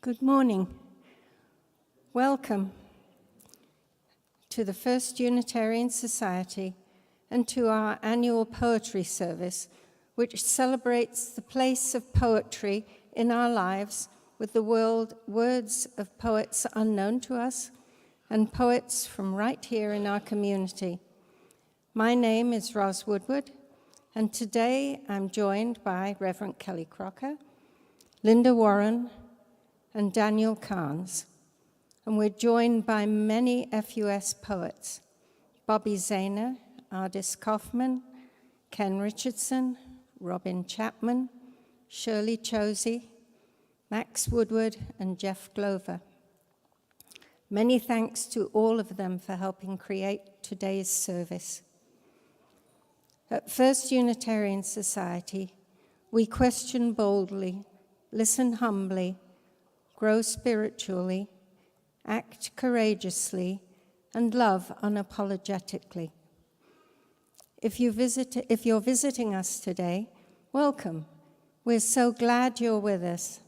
Good morning. Welcome to the First Unitarian Society and to our annual poetry service, which celebrates the place of poetry in our lives with the words of poets unknown to us and poets from right here in our community. My name is Ros Woodward, and today I'm joined by Reverend Kelly Crocker, Linda Warren, and Daniel Carnes, and we're joined by many FUS poets: Bobby Zahner, Ardis Kaufman, Ken Richardson, Robin Chapman, Shirley Chosey, Max Woodward, and Jeff Glover. Many thanks to all of them for helping create today's service. At First Unitarian Society, we question boldly, listen humbly, grow spiritually, act courageously, and love unapologetically. If you're visiting us today, welcome. We're so glad you're with us.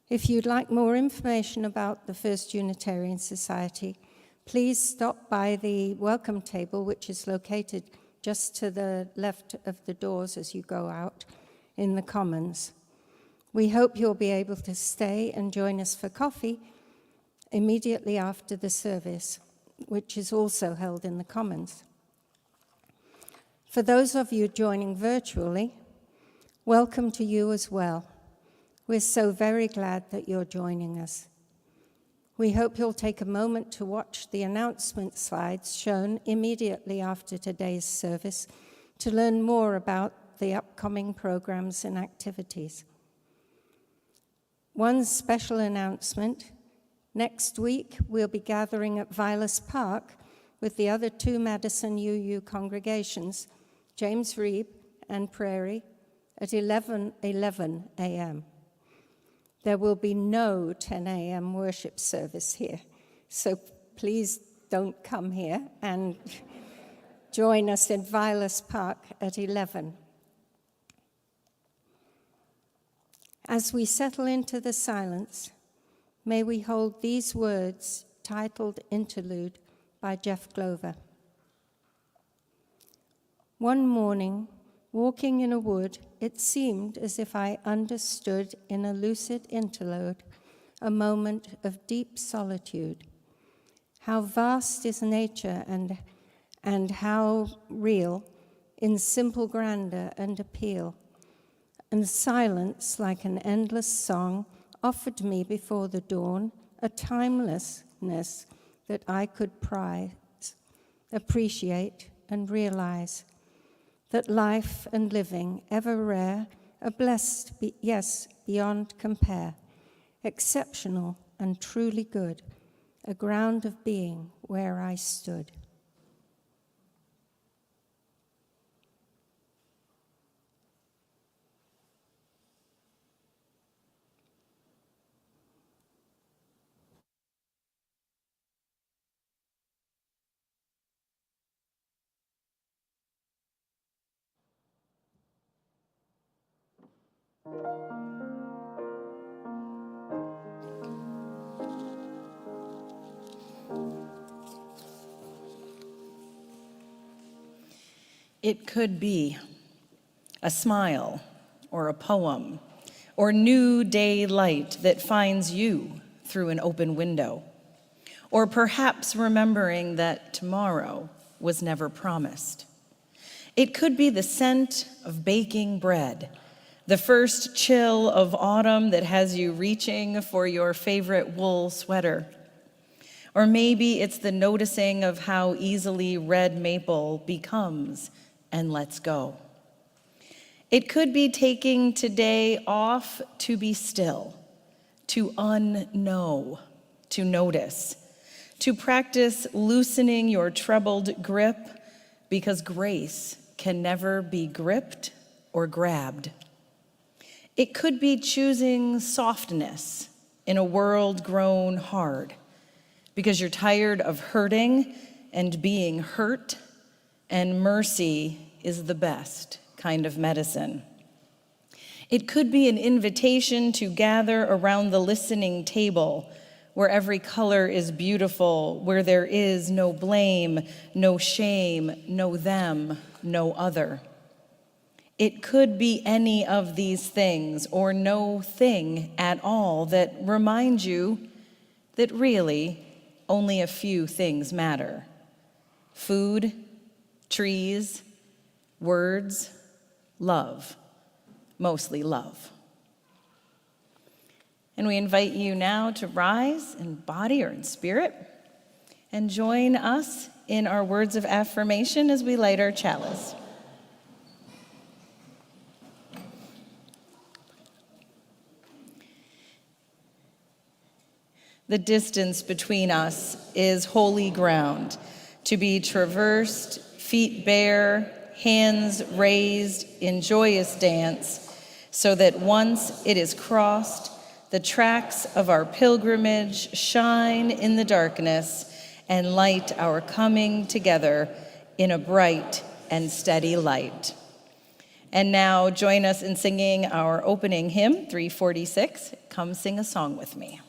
If you'd like more information about the First Unitarian Society, please stop by the welcome table, which is located just to the left of the doors as you go out in the Commons. We hope you'll be able to stay and join us for coffee immediately after the service, which is also held in the Commons. For those of you joining virtually, welcome to you as well. We're so very glad that you're joining us. We hope you'll take a moment to watch the announcement slides shown immediately after today's service to learn more about the upcoming programs and activities. One special announcement: next week we'll be gathering at Vilas Park with the other two Madison UU congregations, James Reeb and Prairie, at 11:11 a.m. There will be no 10 a.m. worship service here, so please don't come here, and join us in Vilas Park at 11. As we settle into the silence, may we hold these words titled Interlude by Jeff Glover. One morning, walking in a wood, it seemed as if I understood in a lucid interlude a moment of deep solitude. How vast is nature and how real in simple grandeur and appeal. And silence, like an endless song, offered me before the dawn a timelessness that I could prize, appreciate, and realize. That life and living, ever rare, are blessed, yes, beyond compare, exceptional and truly good, a ground of being where I stood. It could be a smile or a poem or new daylight that finds you through an open window, or perhaps remembering that tomorrow was never promised. It could be the scent of baking bread, the first chill of autumn that has you reaching for your favorite wool sweater. Or maybe it's the noticing of how easily red maple becomes and lets go. It could be taking today off to be still, to unknow, to notice, to practice loosening your troubled grip, because grace can never be gripped or grabbed. It could be choosing softness in a world grown hard, because you're tired of hurting and being hurt, and mercy is the best kind of medicine. It could be an invitation to gather around the listening table, where every color is beautiful, where there is no blame, no shame, no them, no other. It could be any of these things or no thing at all that reminds you that really only a few things matter. Food, trees, words, love, mostly love. And we invite you now to rise in body or in spirit and join us in our words of affirmation as we light our chalice. The distance between us is holy ground, to be traversed, feet bare, hands raised in joyous dance, so that once it is crossed, the tracks of our pilgrimage shine in the darkness and light our coming together in a bright and steady light. And now join us in singing our opening hymn, 346, Come Sing a Song With Me.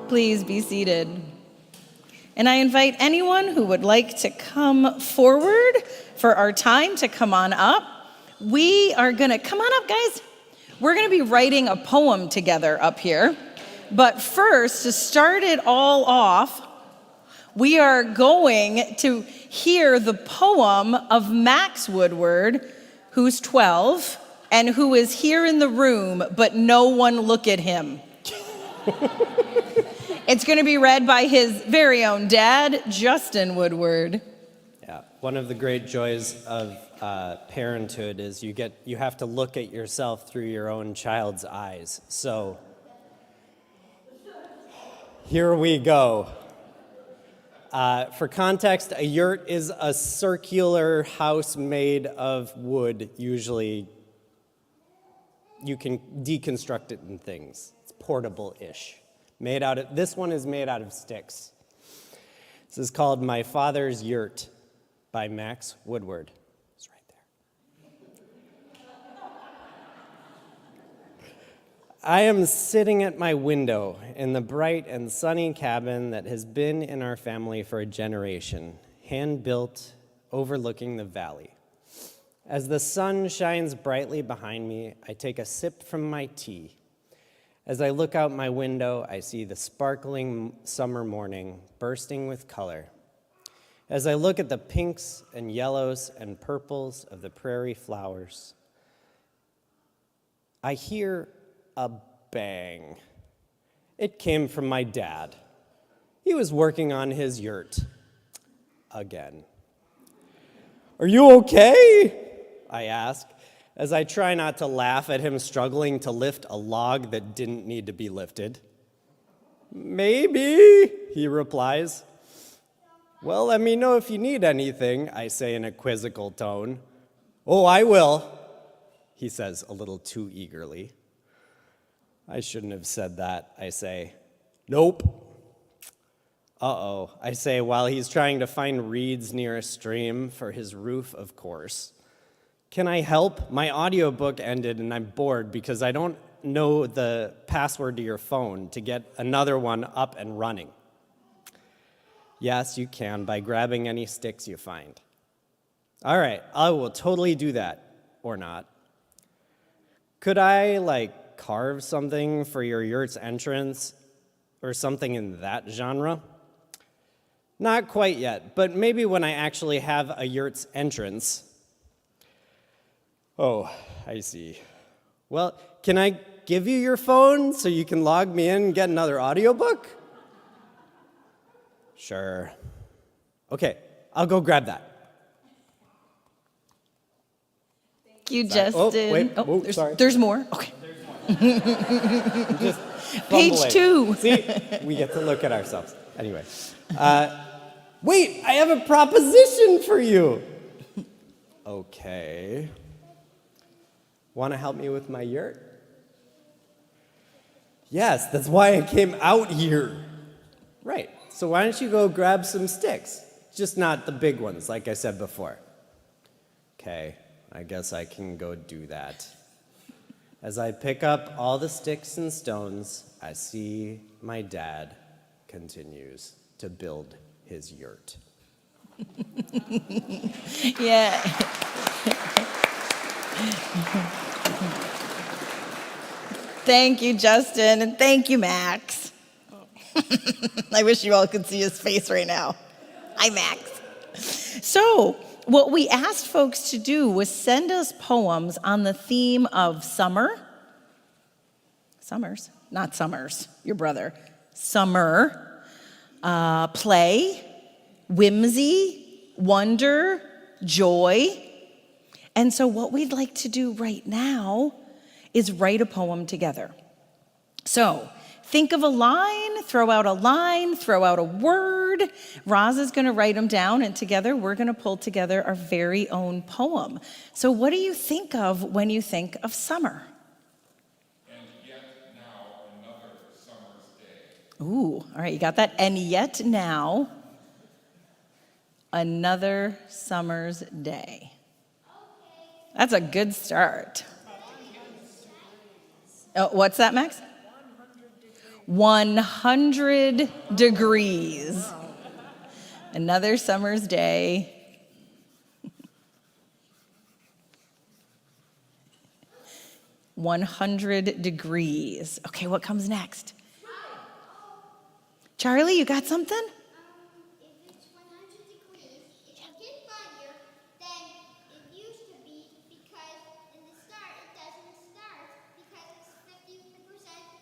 Please be seated. And I invite anyone who would like to come forward for our time to come on up. We are gonna, come on up, guys. We're gonna be writing a poem together up here. But first, to start it all off, we are going to hear the poem of Max Woodward, who's 12, and who is here in the room, but no one look at him. It's going to be read by his very own dad, Justin Woodward. Yeah, one of the great joys of parenthood is you have to look at yourself through your own child's eyes. So here we go. For context, a yurt is a circular house made of wood. Usually you can deconstruct it in things. It's portable-ish. This one is made out of sticks. This is called My Father's Yurt by Max Woodward. It's right there. I am sitting at my window in the bright and sunny cabin that has been in our family for a generation, hand-built overlooking the valley. As the sun shines brightly behind me, I take a sip from my tea. As I look out my window, I see the sparkling summer morning bursting with color. As I look at the pinks and yellows and purples of the prairie flowers, I hear a bang. It came from my dad. He was working on his yurt again. "Are you okay?" I ask, as I try not to laugh at him struggling to lift a log that didn't need to be lifted. "Maybe," he replies. "Well, let me know if you need anything," I say in a quizzical tone. "Oh, I will," he says a little too eagerly. "I shouldn't have said that," I say. "Nope." "Uh-oh," I say while he's trying to find reeds near a stream for his roof, of course. "Can I help? My audiobook ended and I'm bored because I don't know the password to your phone to get another one up and running." "Yes, you can by grabbing any sticks you find." "All right, I will totally do that, or not." "Could I, carve something for your yurt's entrance or something in that genre?" "Not quite yet, but maybe when I actually have a yurt's entrance." "Oh, I see. Well, can I give you your phone so you can log me in and get another audiobook?" "Sure." "Okay, I'll go grab that." Thank you, Sorry. Oh, Justin. wait. Oh, sorry. There's more? Okay. Just Page fumbling. 2. See, we get to look at ourselves. Anyway. Wait, I have a proposition for you. "Okay. Want to help me with my yurt?" "Yes, that's why I came out here." "Right. So why don't you go grab some sticks? Just not the big ones, like I said before." "Okay, I guess I can go do that." As I pick up all the sticks and stones, I see my dad continues to build his yurt. Yeah. Thank you, Justin, and thank you, Max. I wish you all could see his face right now. Hi, Max. So, what we asked folks to do was send us poems on the theme of summer. Not Summers, your brother. Summer, play, whimsy, wonder, joy. And so what we'd like to do right now is write a poem together. So think of a line, throw out a word. Roz is going to write them down, and together we're going to pull together our very own poem. So what do you think of when you think of summer? And yet now another summer's day. Ooh, all right, you got that? And yet now another summer's day. That's a good start. Oh, what's that, Max? 100 degrees. Another summer's day. "100 degrees. Okay, what comes next? Charlie, you got something? If it's 100 degrees, it can get funnier than it used to be because in the start it doesn't start because it's 50%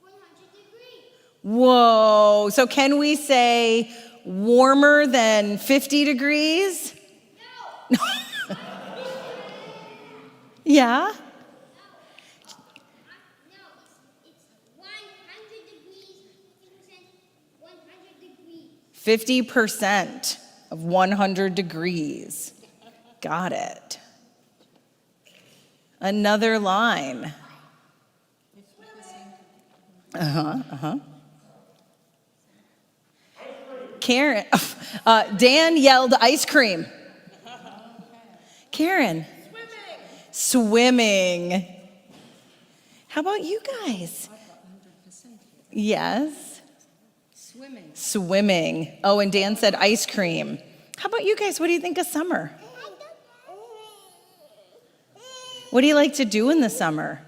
100 degrees. Whoa, so can we say warmer than 50 degrees? No! Yeah? No, it's 100 degrees, 50% 100 degrees. 50% of 100 degrees. Got it. Another line. Karen, Dan yelled ice cream. Karen. Swimming. How about you guys? Yes. Swimming. Oh, and Dan said ice cream. How about you guys? What do you think of summer? What do you like to do in the summer?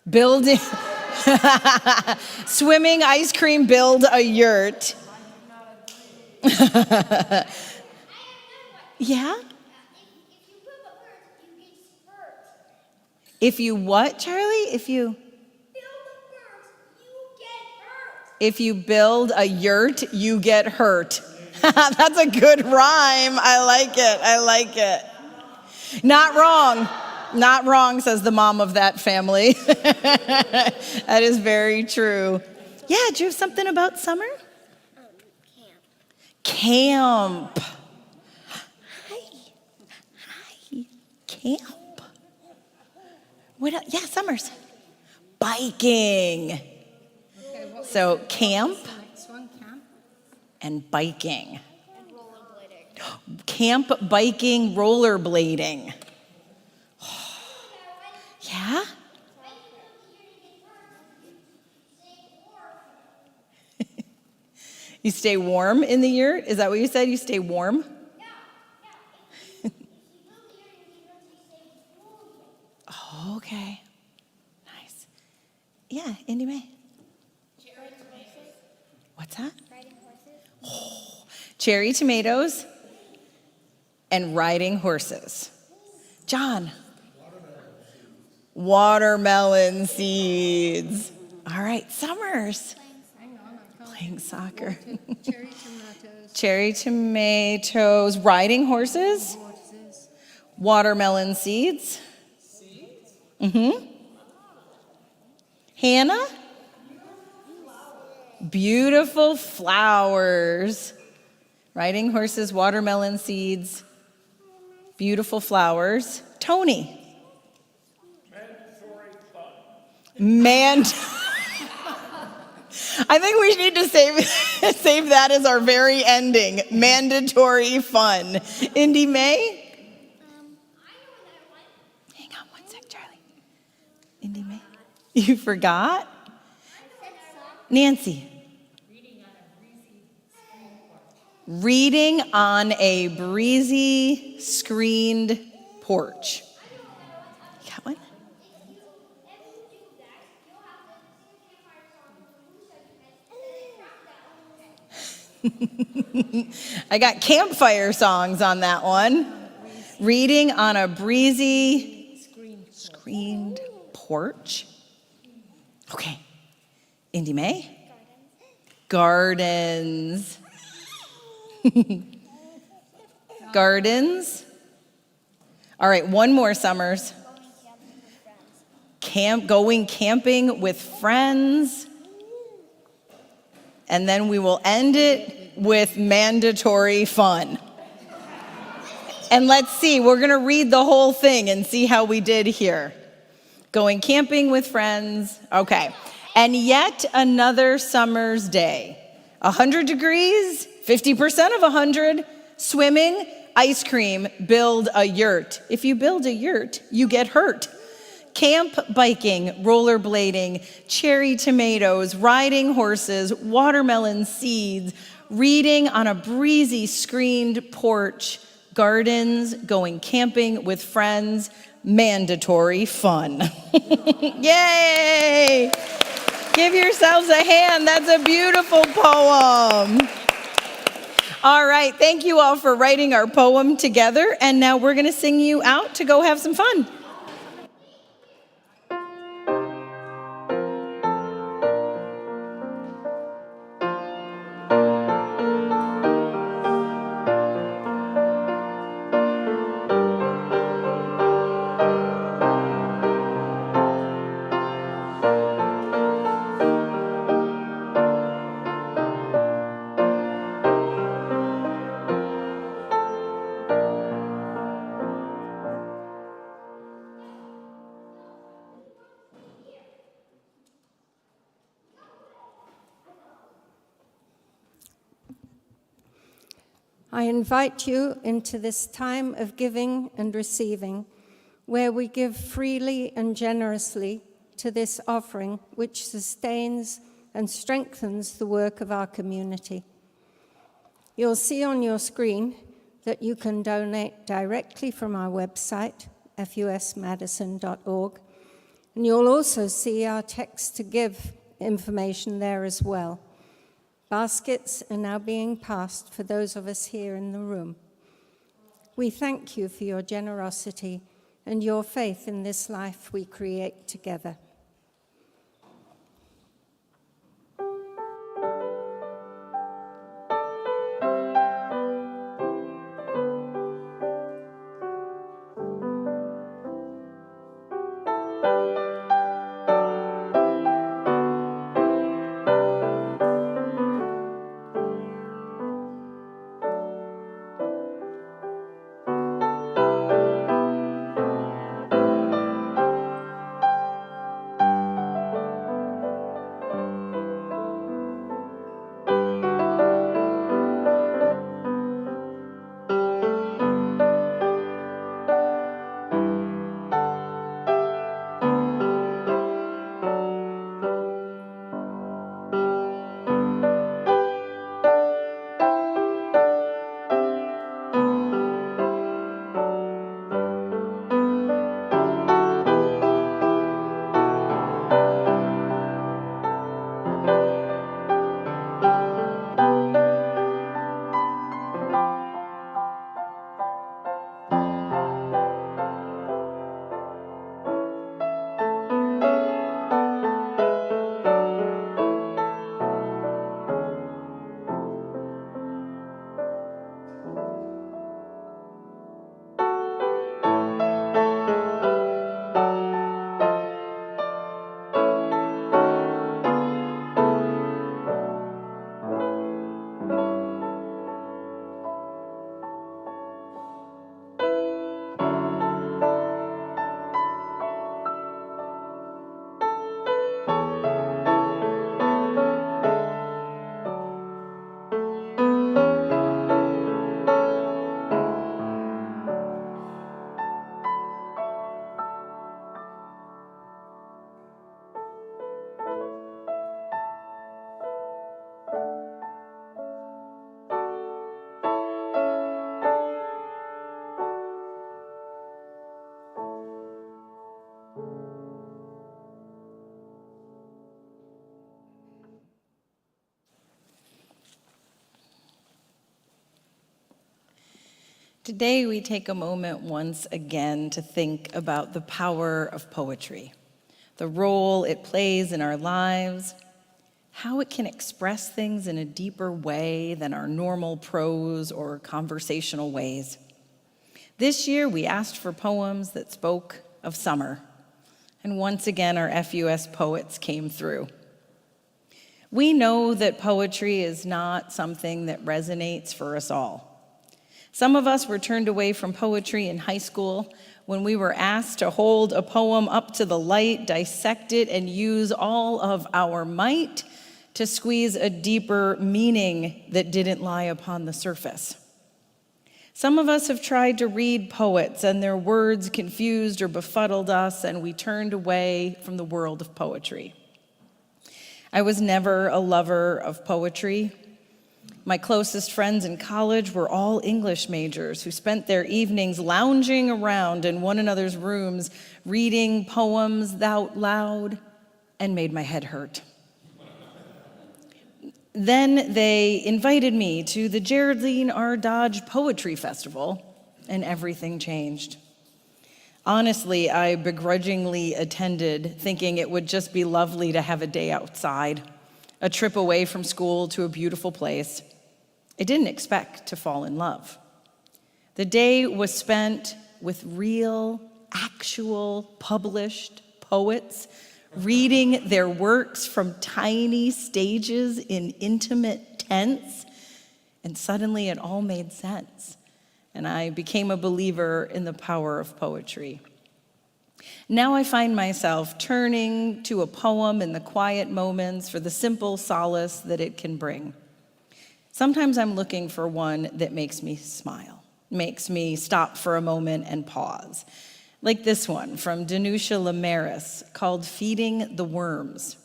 Building, swimming, ice cream, build a yurt. Yeah? If you what, Charlie? If you build a yurt, you get hurt. That's a good rhyme. I like it. Not wrong. Not wrong, says the mom of that family. That is very true. Yeah, do you have something about summer? Camp. Hi. Camp. What else? Yeah, summers. Biking. So camp Next one, camp. and biking. Camp, biking, rollerblading. Yeah? You stay warm in the yurt? Is that what you said? You stay warm? Oh, okay. Nice. Yeah, Indy May. What's that? Oh, cherry tomatoes and riding horses. John. Watermelon seeds. All right, summers. Playing soccer. Cherry tomatoes. Cherry tomatoes, riding horses. Watermelon seeds. Mm-hmm. Hannah? Beautiful flowers. Riding horses, watermelon seeds, beautiful flowers. Tony? I think we need to save that as our very ending. Mandatory fun. Indy May? Hang on one sec, Charlie. Indy May? You forgot? Nancy? Reading on a breezy screened porch. You got one? I got campfire songs on that one. Reading on a breezy screened porch. Okay. Indy May? Gardens. Gardens. All right, one more, Summers. Going camping with friends. And then we will end it with mandatory fun. And let's see, we're going to read the whole thing and see how we did here. Going camping with friends. Okay. And yet another summer's day. 100 degrees, 50% of 100. Swimming, ice cream, build a yurt. If you build a yurt, you get hurt. Camp, biking, rollerblading, cherry tomatoes, riding horses, watermelon seeds, reading on a breezy screened porch, gardens, going camping with friends, mandatory fun. Yay! Give yourselves a hand. That's a beautiful poem. All right, thank you all for writing our poem together, and now we're going to sing you out to go have some fun. I invite you into this time of giving and receiving, where we give freely and generously to this offering which sustains and strengthens the work of our community. You'll see on your screen that you can donate directly from our website, fusmadison.org, and you'll also see our text to give information there as well. Baskets are now being passed for those of us here in the room. We thank you for your generosity and your faith in this life we create together. Today, we take a moment once again to think about the power of poetry, the role it plays in our lives, how it can express things in a deeper way than our normal prose or conversational ways. This year, we asked for poems that spoke of summer, and once again, our FUS poets came through. We know that poetry is not something that resonates for us all. Some of us were turned away from poetry in high school when we were asked to hold a poem up to the light, dissect it, and use all of our might to squeeze a deeper meaning that didn't lie upon the surface. Some of us have tried to read poets and their words confused or befuddled us, and we turned away from the world of poetry. I was never a lover of poetry. My closest friends in college were all English majors who spent their evenings lounging around in one another's rooms, reading poems out loud, and made my head hurt. Then they invited me to the Geraldine R. Dodge Poetry Festival, and everything changed. Honestly, I begrudgingly attended, thinking it would just be lovely to have a day outside, a trip away from school to a beautiful place. I didn't expect to fall in love. The day was spent with real, actual, published poets reading their works from tiny stages in intimate tents, and suddenly it all made sense, and I became a believer in the power of poetry. Now I find myself turning to a poem in the quiet moments for the simple solace that it can bring. Sometimes I'm looking for one that makes me smile, makes me stop for a moment and pause. like this one from Danusha Lamaris called Feeding the Worms.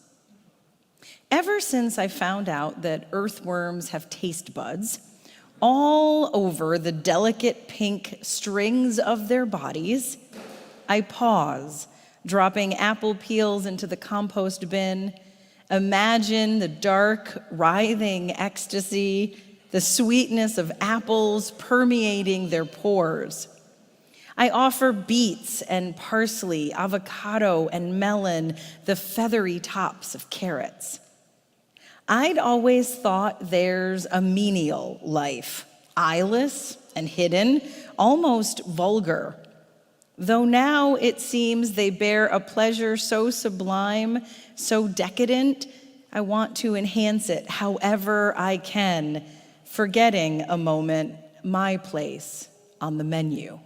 Ever since I found out that earthworms have taste buds all over the delicate pink strings of their bodies, I pause, dropping apple peels into the compost bin, imagine the dark, writhing ecstasy, the sweetness of apples permeating their pores. I offer beets and parsley, avocado and melon, the feathery tops of carrots. I'd always thought theirs a menial life, eyeless and hidden, almost vulgar. Though now it seems they bear a pleasure so sublime, so decadent, I want to enhance it however I can, forgetting a moment my place on the menu.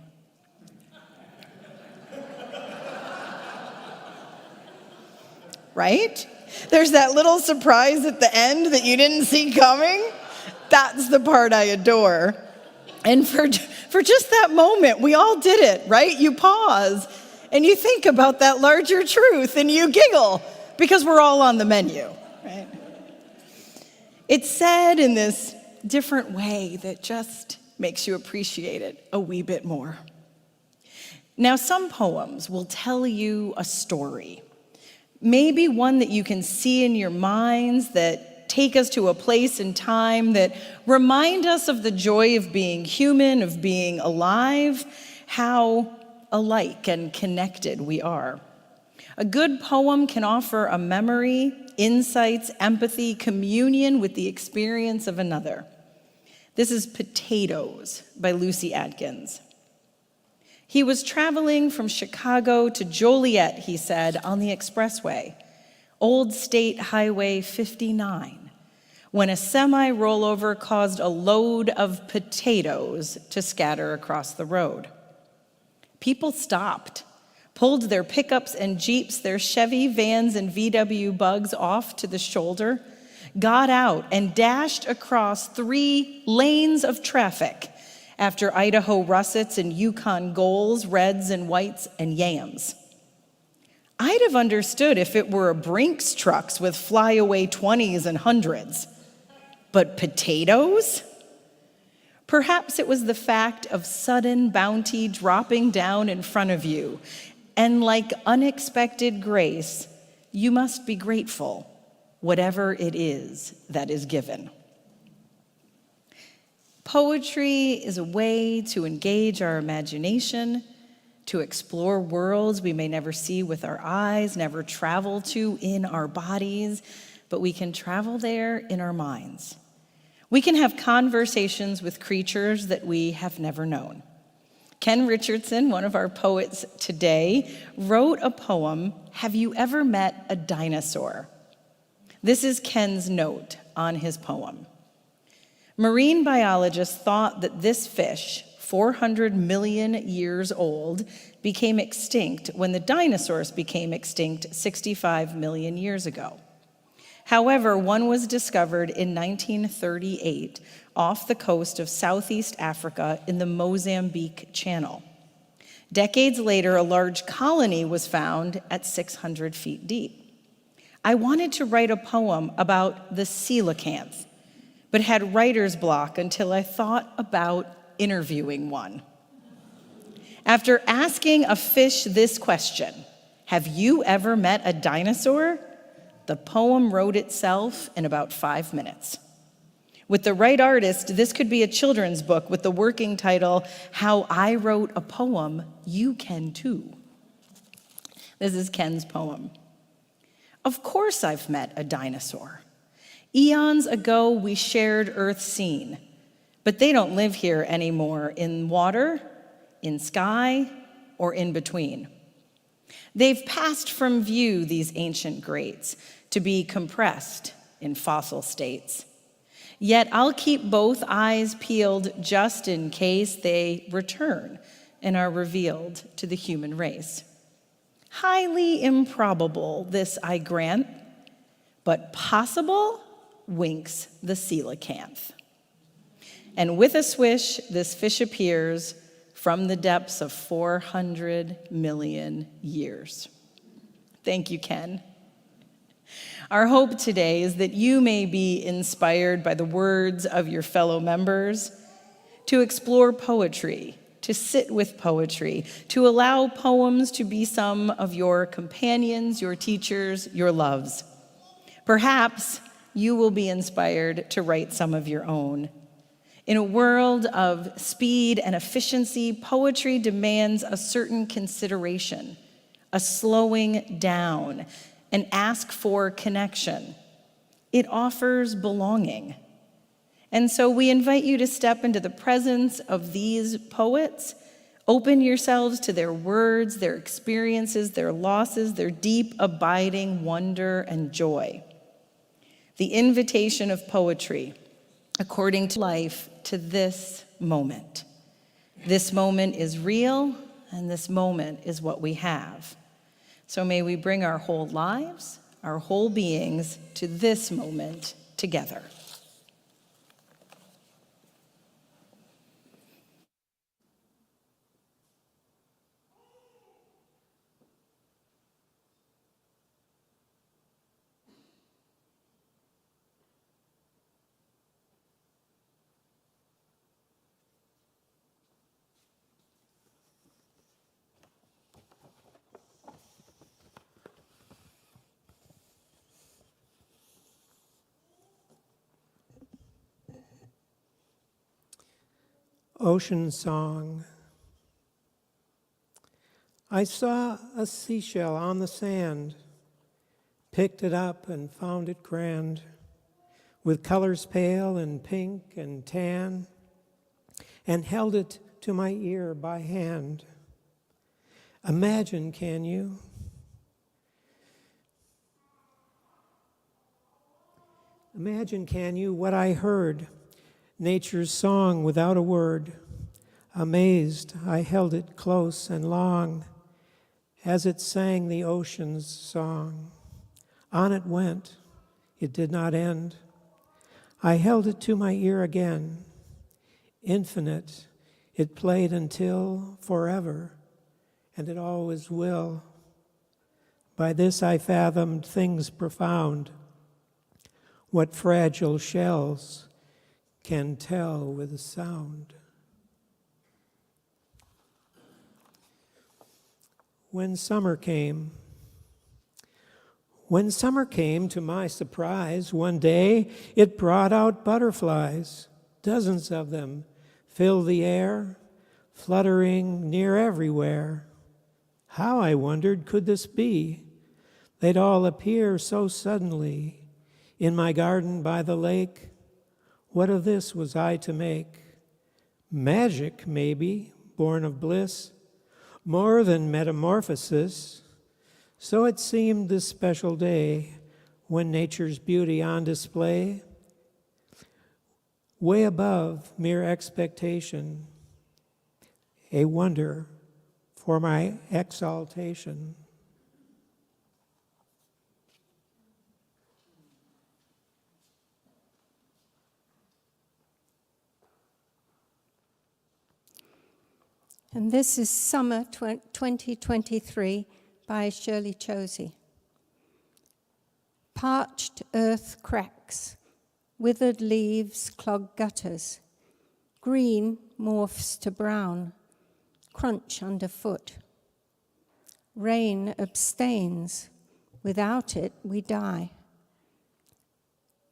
Right? There's that little surprise at the end that you didn't see coming. That's the part I adore. And for just that moment, we all did it, right? You pause and you think about that larger truth and you giggle because we're all on the menu, right? It's said in this different way that just makes you appreciate it a wee bit more. Now, some poems will tell you a story. Maybe one that you can see in your minds that take us to a place in time that remind us of the joy of being human, of being alive, how alike and connected we are. A good poem can offer a memory, insights, empathy, communion with the experience of another. This is Potatoes by Lucy Atkins. He was traveling from Chicago to Joliet, he said, on the expressway, Old State Highway 59, when a semi-rollover caused a load of potatoes to scatter across the road. People stopped, pulled their pickups and Jeeps, their Chevy vans and VW bugs off to the shoulder, got out and dashed across 3 lanes of traffic after Idaho russets and Yukon golds, reds and whites and yams. I'd have understood if it were a Brinks trucks with flyaway 20s and 100s. But potatoes? Perhaps it was the fact of sudden bounty dropping down in front of you, and like unexpected grace, you must be grateful, whatever it is that is given. Poetry is a way to engage our imagination, to explore worlds we may never see with our eyes, never travel to in our bodies, but we can travel there in our minds. We can have conversations with creatures that we have never known. Ken Richardson, one of our poets today, wrote a poem, "Have You Ever Met a Dinosaur?" This is Ken's note on his poem. Marine biologists thought that this fish, 400 million years old, became extinct when the dinosaurs became extinct 65 million years ago. However, one was discovered in 1938 off the coast of Southeast Africa in the Mozambique Channel. Decades later, a large colony was found at 600 feet deep. I wanted to write a poem about the coelacanth, but had writer's block until I thought about interviewing one. After asking a fish this question, "Have you ever met a dinosaur?" the poem wrote itself in about 5 minutes. With the right artist, this could be a children's book with the working title, "How I Wrote a Poem, You Can Too." This is Ken's poem. Of course I've met a dinosaur. Eons ago, we shared Earth's scene, but they don't live here anymore in water, in sky, or in between. They've passed from view, these ancient greats, to be compressed in fossil states. Yet I'll keep both eyes peeled just in case they return and are revealed to the human race. Highly improbable, this I grant, but possible, winks the coelacanth. And with a swish, this fish appears from the depths of 400 million years. Thank you, Ken. Our hope today is that you may be inspired by the words of your fellow members to explore poetry, to sit with poetry, to allow poems to be some of your companions, your teachers, your loves. Perhaps you will be inspired to write some of your own. In a world of speed and efficiency, poetry demands a certain consideration, a slowing down, an ask for connection. It offers belonging. And so we invite you to step into the presence of these poets. Open yourselves to their words, their experiences, their losses, their deep, abiding wonder and joy. The invitation of poetry, according to life, to this moment. This moment is real, and this moment is what we have. So may we bring our whole lives, our whole beings, to this moment together. Ocean Song. I saw a seashell on the sand, picked it up and found it grand, with colors pale and pink and tan, and held it to my ear by hand. Imagine, can you? Imagine, can you, what I heard, nature's song without a word. Amazed, I held it close and long as it sang the ocean's song. On it went, it did not end. I held it to my ear again. Infinite, it played until forever, and it always will. By this I fathomed things profound, what fragile shells can tell with a sound. When summer came, to my surprise, one day it brought out butterflies. Dozens of them filled the air, fluttering near everywhere. How, I wondered, could this be? They'd all appear so suddenly in my garden by the lake. What of this was I to make? Magic, maybe, born of bliss, more than metamorphosis. So it seemed this special day when nature's beauty on display, way above mere expectation, a wonder for my exaltation. And this is Summer 2023 by Shirley Chosey. Parched earth cracks, withered leaves clog gutters, green morphs to brown, crunch underfoot. Rain abstains, without it we die.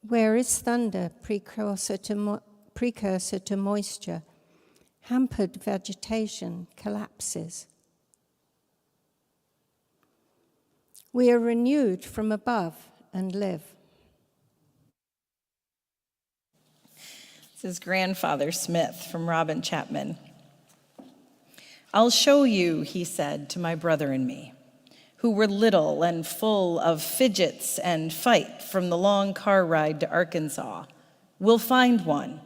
Where is thunder, precursor to moisture? Hampered vegetation collapses. We are renewed from above and live. This is Grandfather Smith from Robin Chapman. I'll show you, he said to my brother and me, who were little and full of fidgets and fight from the long car ride to Arkansas. We'll find one.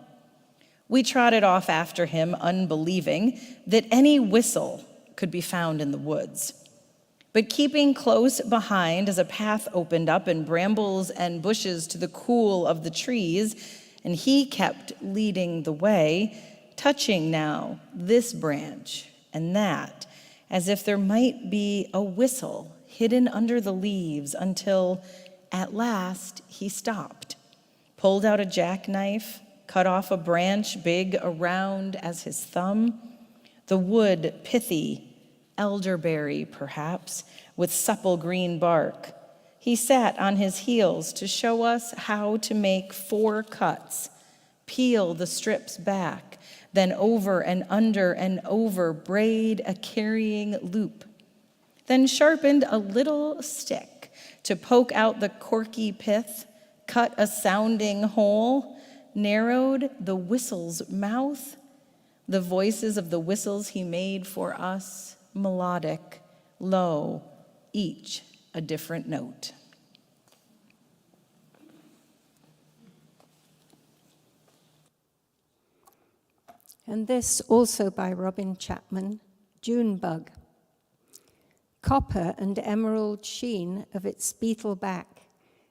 We trotted off after him, unbelieving that any whistle could be found in the woods. But keeping close behind as a path opened up in brambles and bushes to the cool of the trees, and he kept leading the way, touching now this branch and that, as if there might be a whistle hidden under the leaves, until at last he stopped, pulled out a jackknife, cut off a branch big around as his thumb, the wood pithy, elderberry perhaps, with supple green bark. He sat on his heels to show us how to make 4 cuts, peel the strips back, then over and under and over braid a carrying loop, then sharpened a little stick to poke out the corky pith, cut a sounding hole, narrowed the whistle's mouth. The voices of the whistles he made for us, melodic, low, each a different note. And this also by Robin Chapman, June Bug. Copper and emerald sheen of its beetle back,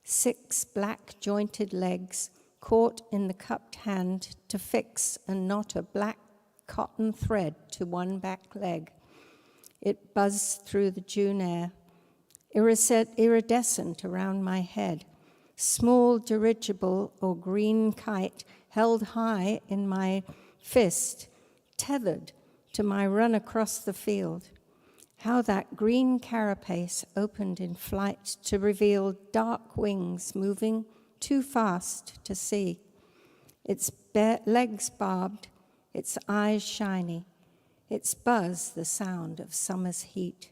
6 black jointed legs caught in the cupped hand to fix and knot a black cotton thread to one back leg. It buzzed through the June air, iridescent around my head, small dirigible or green kite held high in my fist, tethered to my run across the field. How that green carapace opened in flight to reveal dark wings moving too fast to see. Its legs barbed, its eyes shiny, its buzz the sound of summer's heat.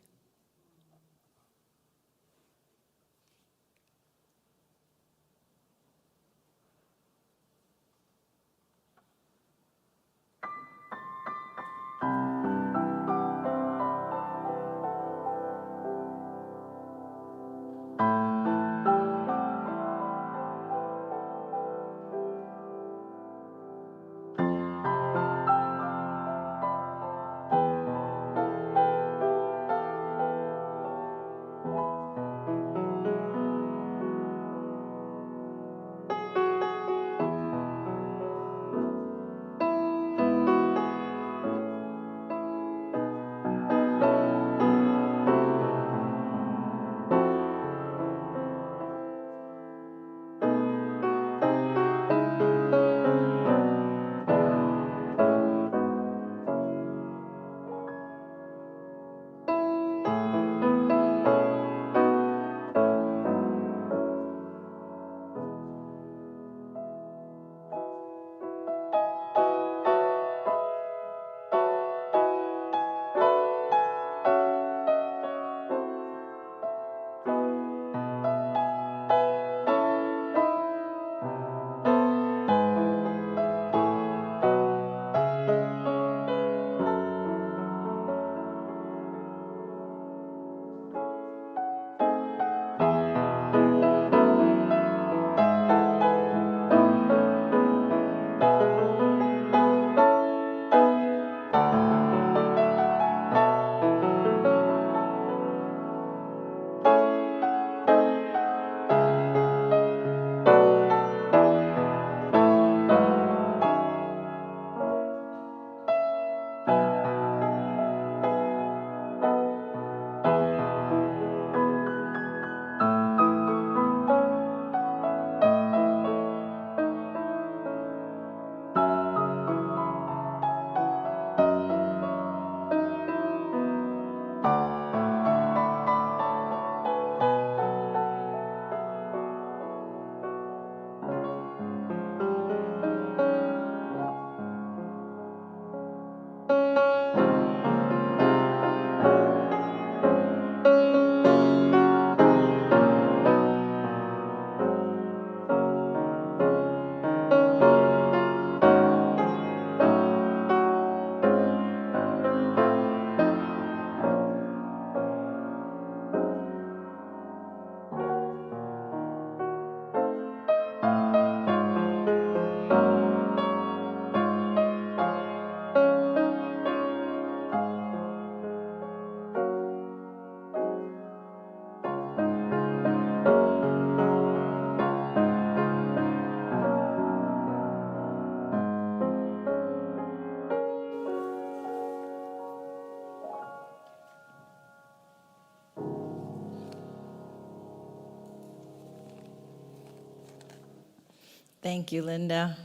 Thank you, Linda.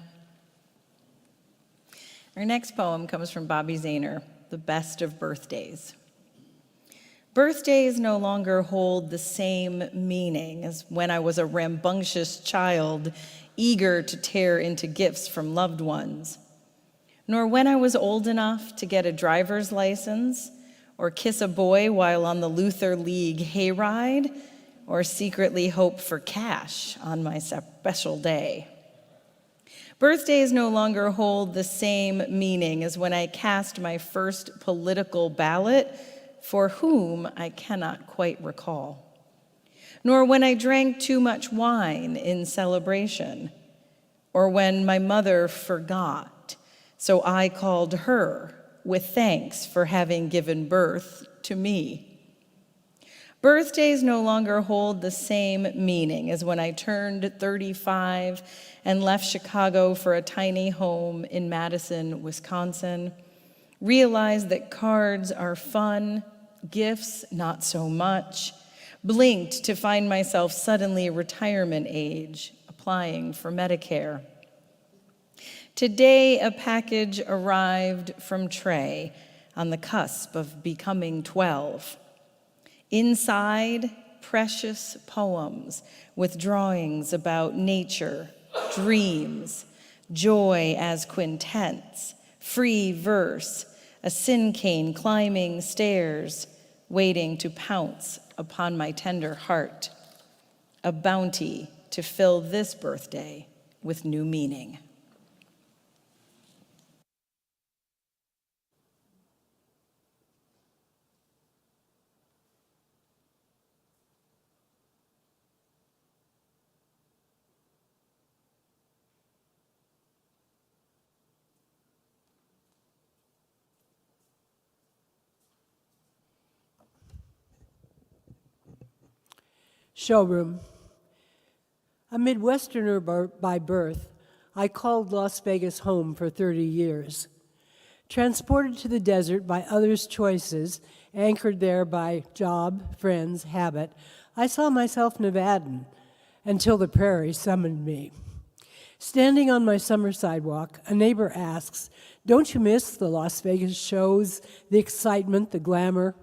Our next poem comes from Bobby Zahner, The Best of Birthdays. Birthdays no longer hold the same meaning as when I was a rambunctious child, eager to tear into gifts from loved ones, nor when I was old enough to get a driver's license or kiss a boy while on the Luther League hayride, or secretly hope for cash on my special day. Birthdays no longer hold the same meaning as when I cast my first political ballot, for whom I cannot quite recall, nor when I drank too much wine in celebration, or when my mother forgot, so I called her with thanks for having given birth to me. Birthdays no longer hold the same meaning as when I turned 35 and left Chicago for a tiny home in Madison, Wisconsin, realized that cards are fun, gifts not so much, blinked to find myself suddenly retirement age, applying for Medicare. Today, a package arrived from Trey on the cusp of becoming 12. Inside, precious poems with drawings about nature, dreams, joy as quintets, free verse, a sin cane climbing stairs, waiting to pounce upon my tender heart, a bounty to fill this birthday with new meaning. Showroom. A Midwesterner by birth, I called Las Vegas home for 30 years. Transported to the desert by others' choices, anchored there by job, friends, habit, I saw myself Nevadan until the prairie summoned me. Standing on my summer sidewalk, a neighbor asks, "Don't you miss the Las Vegas shows, the excitement, the glamour?"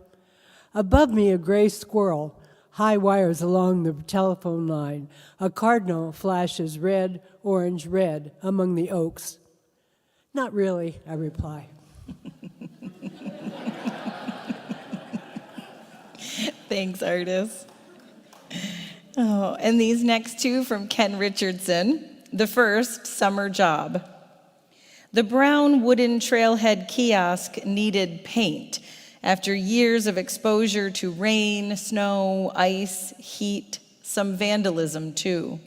Above me, a gray squirrel, high wires along the telephone line. A cardinal flashes red, orange, red among the oaks. "Not really," I reply. Thanks, Artis. Oh, and these next two from Ken Richardson. The first, Summer Job. The brown wooden trailhead kiosk needed paint after years of exposure to rain, snow, ice, heat, some vandalism too.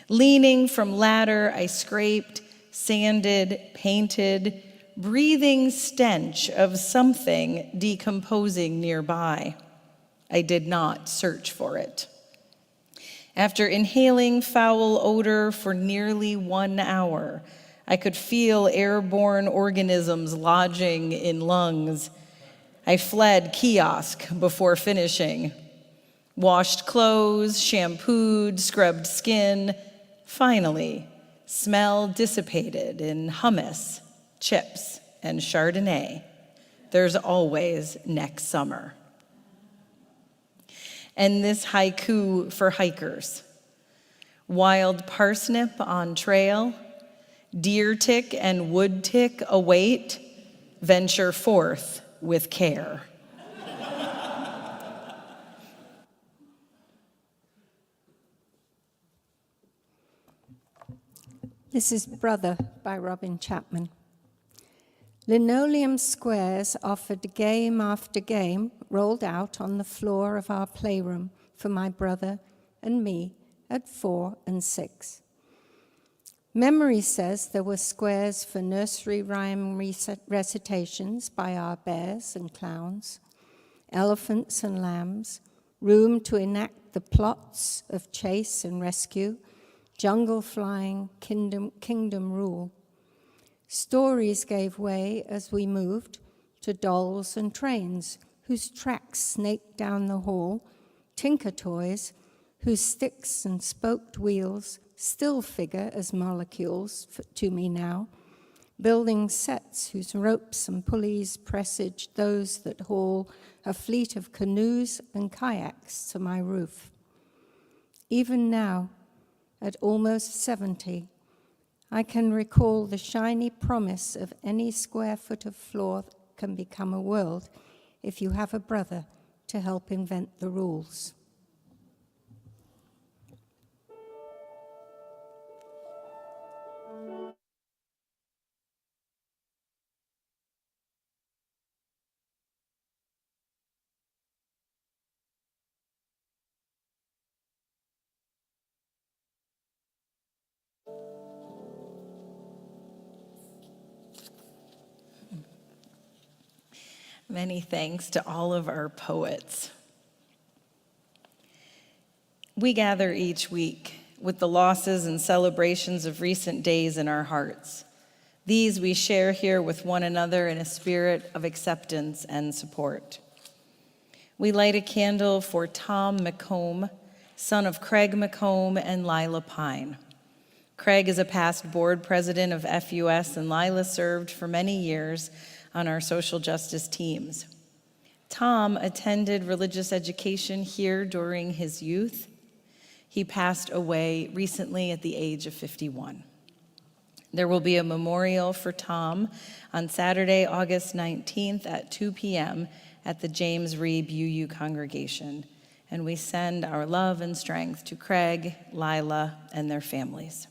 Leaning from ladder, I scraped, sanded, painted, breathing stench of something decomposing nearby. I did not search for it. After inhaling foul odor for nearly 1 hour, I could feel airborne organisms lodging in lungs. I fled kiosk before finishing. Washed clothes, shampooed, scrubbed skin. Finally, smell dissipated in hummus, chips, and Chardonnay. There's always next summer. And this haiku for hikers. Wild parsnip on trail, deer tick and wood tick await, venture forth with care. This is Brother by Robin Chapman. Linoleum squares offered game after game rolled out on the floor of our playroom for my brother and me at 4 and 6. Memory says there were squares for nursery rhyme recitations by our bears and clowns, elephants and lambs, room to enact the plots of chase and rescue, jungle flying, kingdom rule. Stories gave way as we moved to dolls and trains whose tracks snaked down the hall, tinker toys whose sticks and spoked wheels still figure as molecules to me now, building sets whose ropes and pulleys presage those that haul a fleet of canoes and kayaks to my roof. Even now, at almost 70, I can recall the shiny promise of any square foot of floor can become a world if you have a brother to help invent the rules. Many thanks to all of our poets. We gather each week with the losses and celebrations of recent days in our hearts. These we share here with one another in a spirit of acceptance and support. We light a candle for Tom McComb, son of Craig McComb and Lila Pine. Craig is a past board president of FUS, and Lila served for many years on our social justice teams. Tom attended religious education here during his youth. He passed away recently at the age of 51. There will be a memorial for Tom on Saturday, August 19th at 2 p.m. at the James Reeb UU congregation, and we send our love and strength to Craig, Lila, and their families.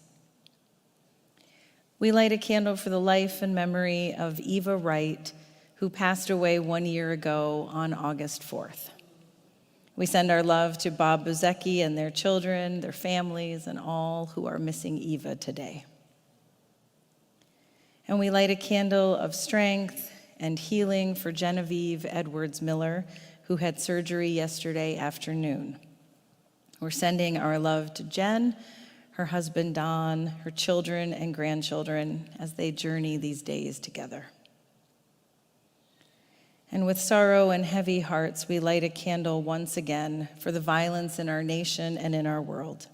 We light a candle for the life and memory of Eva Wright, who passed away 1 year ago on August 4th. We send our love to Bob Buzecki and their children, their families, and all who are missing Eva today. And we light a candle of strength and healing for Genevieve Edwards Miller, who had surgery yesterday afternoon. We're sending our love to Jen, her husband Don, her children and grandchildren as they journey these days together. And with sorrow and heavy hearts, we light a candle once again for the violence in our nation and in our world.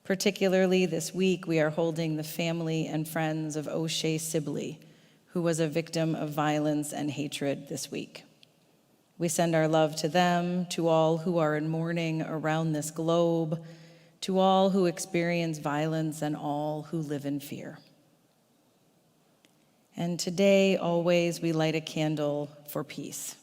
Particularly this week, we are holding the family and friends of O'Shea Sibley, who was a victim of violence and hatred this week. We send our love to them, to all who are in mourning around this globe, to all who experience violence and all who live in fear. And always, we light a candle for peace.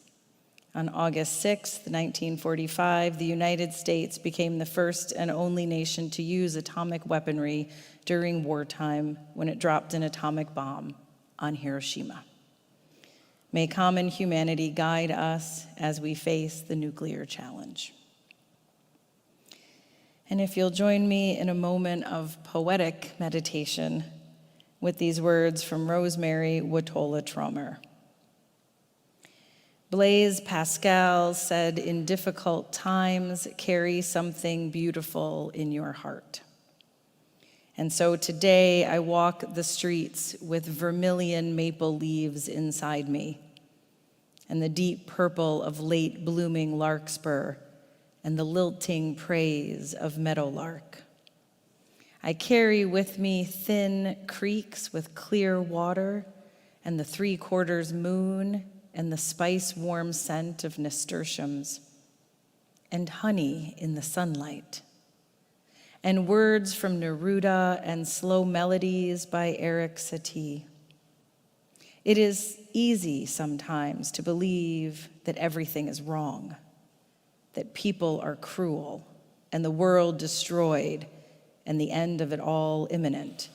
On August 6, 1945, the United States became the first and only nation to use atomic weaponry during wartime when it dropped an atomic bomb on Hiroshima. May common humanity guide us as we face the nuclear challenge. And if you'll join me in a moment of poetic meditation with these words from Rosemary Watola Trommer. Blaise Pascal said, "In difficult times, carry something beautiful in your heart." And so today I walk the streets with vermilion maple leaves inside me and the deep purple of late blooming larkspur and the lilting praise of meadowlark. I carry with me thin creeks with clear water and the 3/4 moon and the spice-warm scent of nasturtiums and honey in the sunlight and words from Neruda and slow melodies by Eric Satie. It is easy sometimes to believe that everything is wrong, that people are cruel and the world destroyed and the end of it all imminent.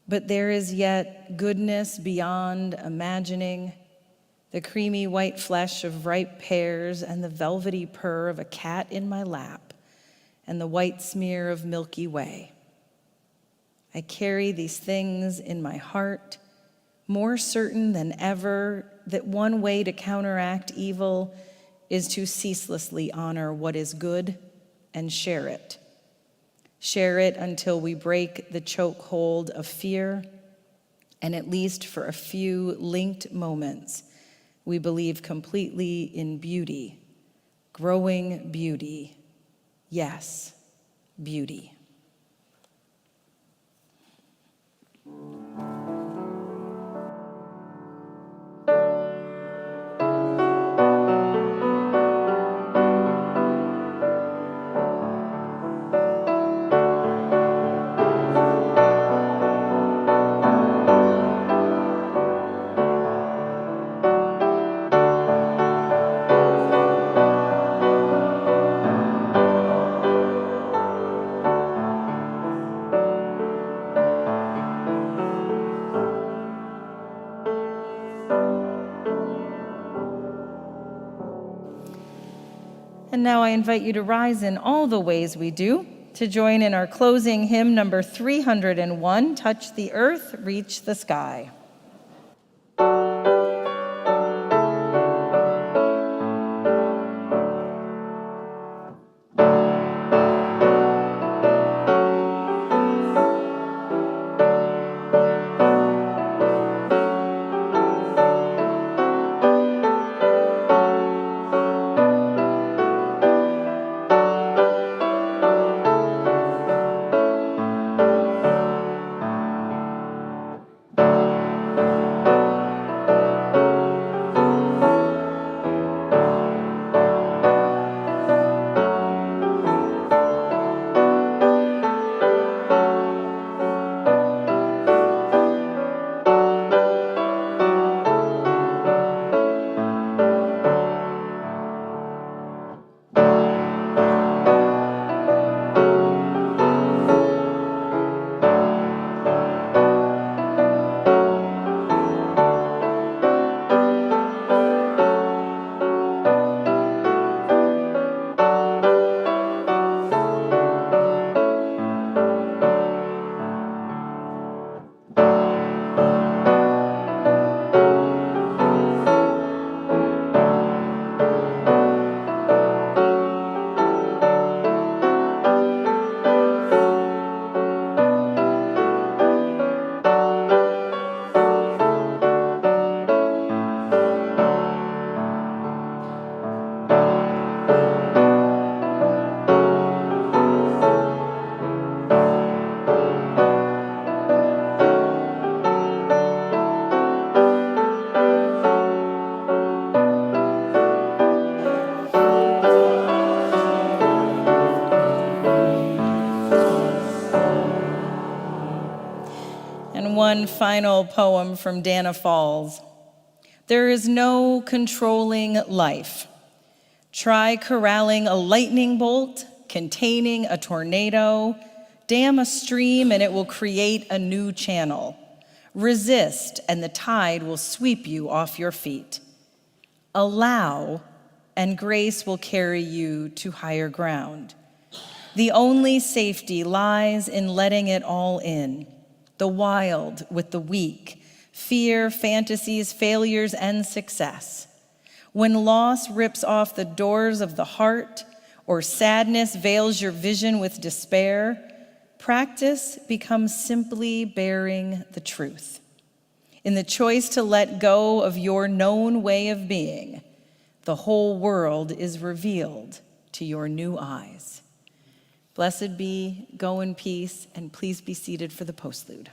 But there is yet goodness beyond imagining, the creamy white flesh of ripe pears and the velvety purr of a cat in my lap and the white smear of Milky Way. I carry these things in my heart, more certain than ever that one way to counteract evil is to ceaselessly honor what is good and share it. Share it until we break the chokehold of fear, and at least for a few linked moments, we believe completely in beauty, growing beauty, yes, beauty. And now I invite you to rise in all the ways we do to join in our closing hymn number 301, Touch the Earth, Reach the Sky. And one final poem from Dana Falls. There is no controlling life. Try corralling a lightning bolt, containing a tornado, dam a stream and it will create a new channel. Resist and the tide will sweep you off your feet. Allow and grace will carry you to higher ground. The only safety lies in letting it all in. The wild with the weak, fear, fantasies, failures, and success. When loss rips off the doors of the heart, or sadness veils your vision with despair, practice becomes simply bearing the truth. In the choice to let go of your known way of being, the whole world is revealed to your new eyes. Blessed be, go in peace, and please be seated for the postlude.